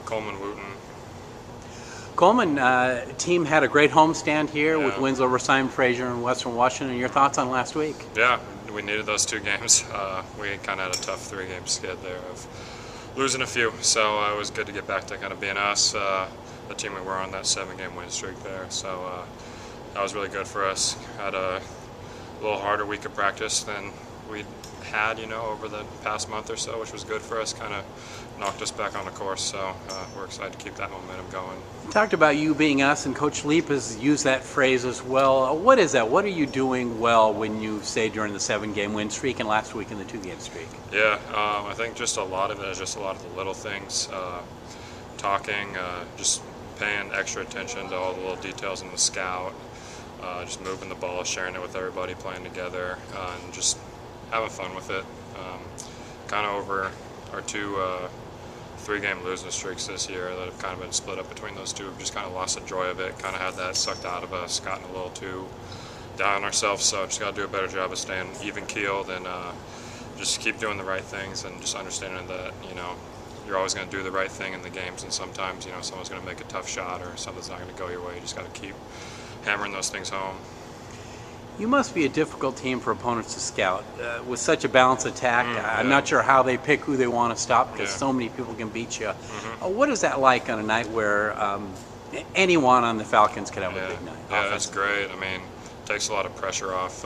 Coleman Wooten. Coleman, team had a great homestand here with Yeah. wins over Simon Fraser and Western Washington. Your thoughts on last week? Yeah, we needed those 2 games. We kind of had a tough 3-game skid there of losing a few, so it was good to get back to kind of being us, the team we were on that 7-game win streak there. So that was really good for us. Had a little harder week of practice than we had, over the past month or so, which was good for us. Kind of knocked us back on the course. So we're excited to keep that momentum going. You talked about you being us, and Coach Leap has used that phrase as well. What is that? What are you doing well when you say during the 7-game win streak and last week in the 2-game streak? Yeah, I think just a lot of it is just a lot of the little things. Talking, just paying extra attention to all the little details in the scout. Just moving the ball, sharing it with everybody, playing together, and just having fun with it. Kind of over our 2 3-game losing streaks this year that have kind of been split up between those two. We've just kind of lost the joy of it, kind of had that sucked out of us, gotten a little too down on ourselves, so just got to do a better job of staying even-keeled and just keep doing the right things and just understanding that, you're always going to do the right thing in the games, and sometimes, someone's going to make a tough shot or something's not going to go your way. You just got to keep hammering those things home. You must be a difficult team for opponents to scout. With such a balanced attack, I'm yeah. not sure how they pick who they want to stop because Yeah. so many people can beat you. What is that like on a night where anyone on the Falcons could have a big night? Yeah, that's great. I mean, it takes a lot of pressure off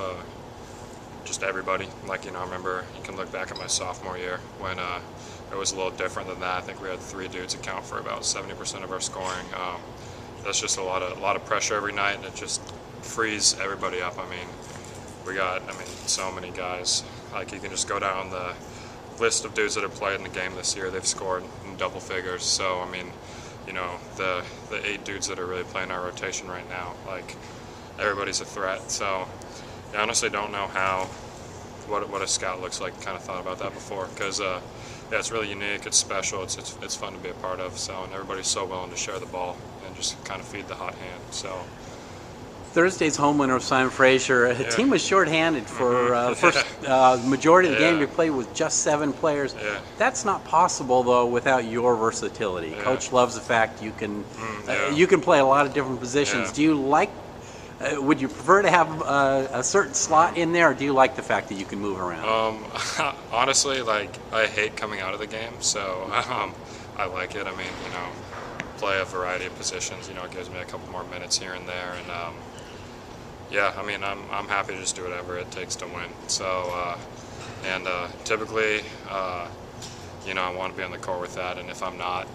just everybody. Like, I remember you can look back at my sophomore year when it was a little different than that. I think we had 3 dudes account for about 70% of our scoring. That's just a lot of pressure every night, and it just frees everybody up. I mean, we got so many guys. Like, you can just go down the list of dudes that have played in the game this year. They've scored in double figures. So I mean, the 8 dudes that are really playing our rotation right now, like, everybody's a threat. So I honestly don't know what a scout looks like. Kind of thought about that before because it's really unique. It's special. It's fun to be a part of. So, and everybody's so willing to share the ball and just kind of feed the hot hand. So Thursday's home winner of Simon Fraser. The team was shorthanded for the first majority of the game. You played with just 7 players. Yeah. That's not possible though without your versatility. Yeah. Coach loves the fact you can play a lot of different positions. Yeah. Do you like? Would you prefer to have a certain slot in there, or do you like the fact that you can move around? Honestly, I hate coming out of the game, so I like it. I mean, play a variety of positions. It gives me a couple more minutes here and there, and I'm happy to just do whatever it takes to win. So, typically, I want to be on the court with that, and if I'm not,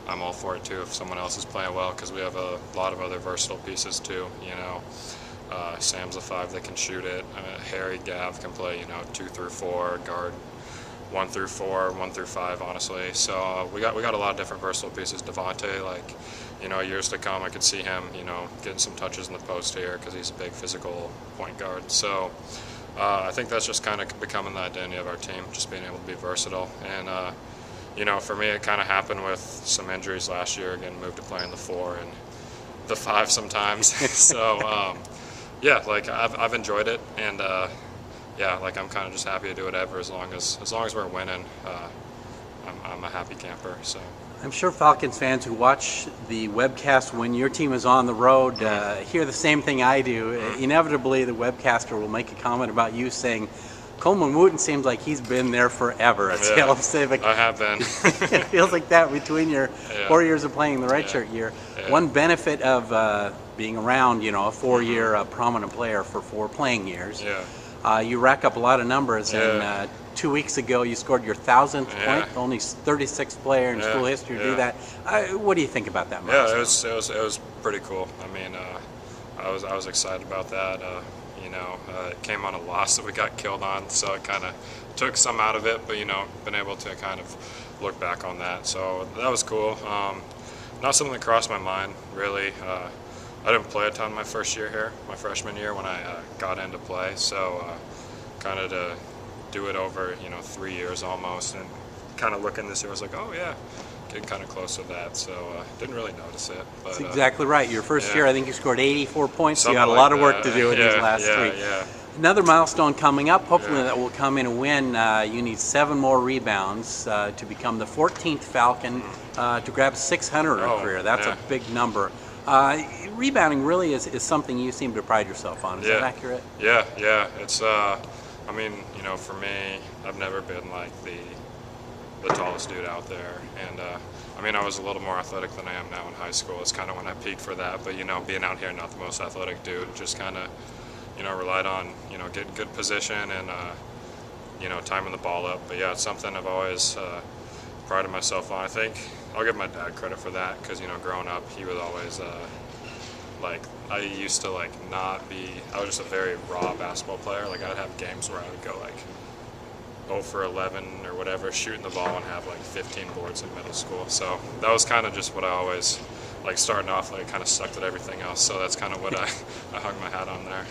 I'm all for it too if someone else is playing well, because we have a lot of other versatile pieces too. Sam's a 5 that can shoot it. Harry, Gav can play 2 through 4, guard 1 through 4, 1 through 5, honestly. So we got a lot of different versatile pieces. Devontae, years to come, I could see him getting some touches in the post here because he's a big physical point guard. So I think that's just kind of becoming the identity of our team, just being able to be versatile. And for me, it kind of happened with some injuries last year, getting moved to playing the 4 and the 5 sometimes. So, I've enjoyed it, and I'm kind of just happy to do whatever as long as we're winning. I'm a happy camper. So I'm sure Falcons fans who watch the webcast when your team is on the road hear the same thing I do. Inevitably, the webcaster will make a comment about you saying, Coleman Wooten seems like he's been there forever at Salem Civic. I have been. It feels like that between your 4 years of playing the redshirt year. Yeah. One benefit of being around, a 4-year prominent player for 4 playing years, you rack up a lot of numbers. And 2 weeks ago, you scored your 1,000th point. The only 36th player in school history to do that. What do you think about that milestone? It was pretty cool. I mean, I was excited about that. It came on a loss that we got killed on, so it kind of took some out of it, but been able to kind of look back on that, so that was cool. Not something that crossed my mind really. I didn't play a ton my first year here, my freshman year when I got into play, so kind of to do it over 3 years almost, and kind of looking this year I was like, oh yeah, getting kind of close to that, so didn't really notice it. But, that's exactly right. Your first year, I think you scored 84 points, so you something got a lot like of work that. to do in these last 3. Another milestone coming up, hopefully Yeah. that will come in a win. You need 7 more rebounds to become the 14th Falcon to grab 600 in a career. That's yeah. a big number. Rebounding really is something you seem to pride yourself on. Is that accurate? Yeah, yeah. It's, I mean, you know, for me, I've never been like the tallest dude out there. And, I mean, I was a little more athletic than I am now in high school. It's kind of when I peaked for that. But, you know, being out here, not the most athletic dude, just kind of, you know, relied on, you know, getting good position and, you know, timing the ball up. But yeah, it's something I've always prided myself on. I think I'll give my dad credit for that because, you know, growing up, he was always, like, I used to, like, not be, I was just a very raw basketball player. Like, I'd have games where I would go, like, 0 for 11 or whatever, shooting the ball and have, like, 15 boards in middle school. So that was kind of just what I always, like, starting off, like, kind of sucked at everything else. So that's kind of what I hung my hat on there.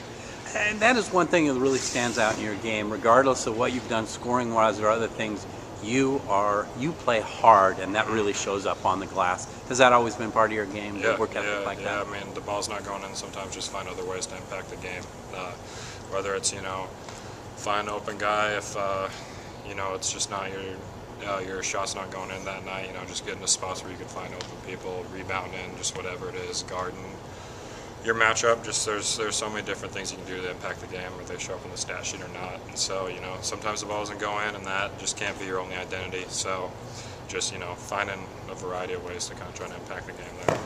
And that is one thing that really stands out in your game, regardless of what you've done scoring-wise or other things. You play hard, and that really shows up on the glass. Has that always been part of your game? Yeah, work ethic like that? I mean, the ball's not going in. Sometimes just find other ways to impact the game. Whether it's, you know, find an open guy if you know it's just not your shot's not going in that night. You know, just get into spots where you can find open people, rebounding, just whatever it is, guarding. Your matchup, just there's so many different things you can do to impact the game, if they show up on the stat sheet or not. And so, you know, sometimes the ball doesn't go in, and that just can't be your only identity. So, just, you know, finding a variety of ways to kind of try to impact the game there.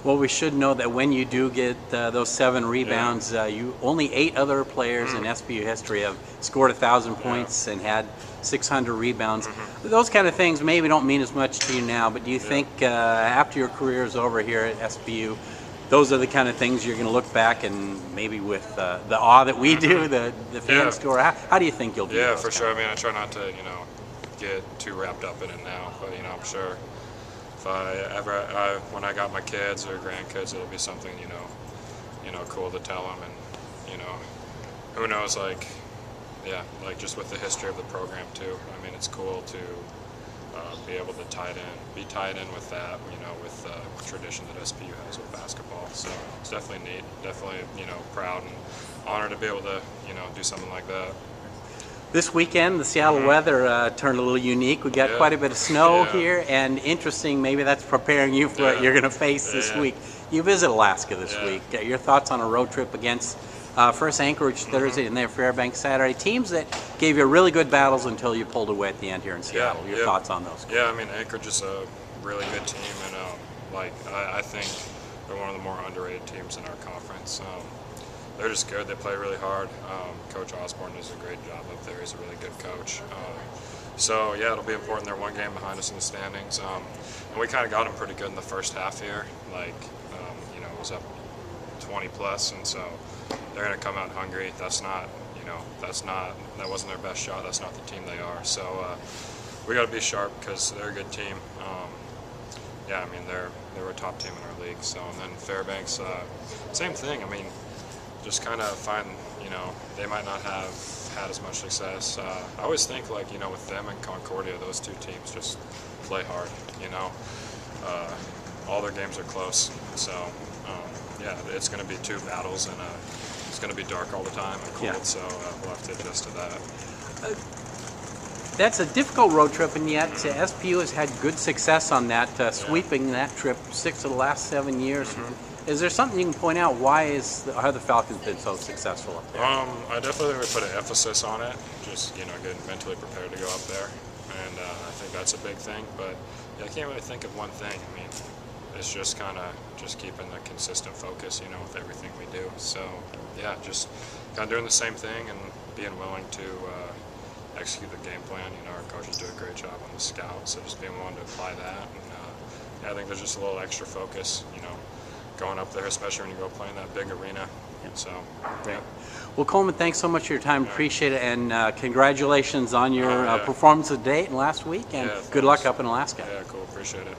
Well, we should know that when you do get those 7 rebounds, you only 8 other players in SPU history have scored 1,000 points and had 600 rebounds. Those kind of things maybe don't mean as much to you now, but do you think after your career is over here at SPU, those are the kind of things you're going to look back and maybe with the awe that we do, the fans do? Or how do you think you'll do? Yeah, for sure. I mean, I try not to, you know, get too wrapped up in it now, but, you know, I'm sure if I ever, when I got my kids or grandkids, it'll be something, you know, cool to tell them. And, you know, who knows, like, yeah, like just with the history of the program too. I mean, it's cool to be able to be tied in with that, you know, with the tradition that SPU has with basketball. So it's definitely neat, definitely, you know, proud and honored to be able to, you know, do something like that. This weekend, the Seattle weather turned a little unique. We got quite a bit of snow here, and interesting, maybe that's preparing you for what you're going to face this week. You visit Alaska this week. Your thoughts on a road trip against first Anchorage Thursday and then Fairbanks Saturday, teams that gave you really good battles until you pulled away at the end here in Seattle. Your thoughts on those? Yeah, I mean, Anchorage is a really good team, and like I think they're one of the more underrated teams in our conference. They're just good. They play really hard. Coach Osborne does a great job up there. He's a really good coach. So yeah, it'll be important. They're one game behind us in the standings, and we kind of got them pretty good in the first half here. Like, you know, it was up 20 plus, and so they're going to come out hungry. That's not, you know, that wasn't their best shot. That's not the team they are. So we got to be sharp because they're a good team. Yeah, I mean, they were a top team in our league. So, and then Fairbanks, same thing. I mean, just kind of find, you know, they might not have had as much success. I always think, like, you know, with them and Concordia, those two teams just play hard, you know. All their games are close. So, yeah, it's going to be 2 battles, and it's going to be dark all the time and cold, so we'll have to adjust to that. That's a difficult road trip, and yet SPU has had good success on that, sweeping that trip 6 of the last 7 years. Is there something you can point out? Why have the Falcons been so successful up there? I definitely would put an emphasis on it, just, you know, getting mentally prepared to go up there, and I think that's a big thing. But yeah, I can't really think of one thing. I mean, it's just kind of just keeping the consistent focus, you know, with everything we do. So yeah, just kind of doing the same thing and being willing to execute the game plan. You know, our coaches do a great job on the scout, so just being willing to apply that. And yeah, I think there's just a little extra focus, you know, going up there, especially when you go play in that big arena. So great. Well, Coleman, thanks so much for your time. Appreciate it, and congratulations on your performance today and last week, and good luck up in Alaska. Yeah, cool. Appreciate it.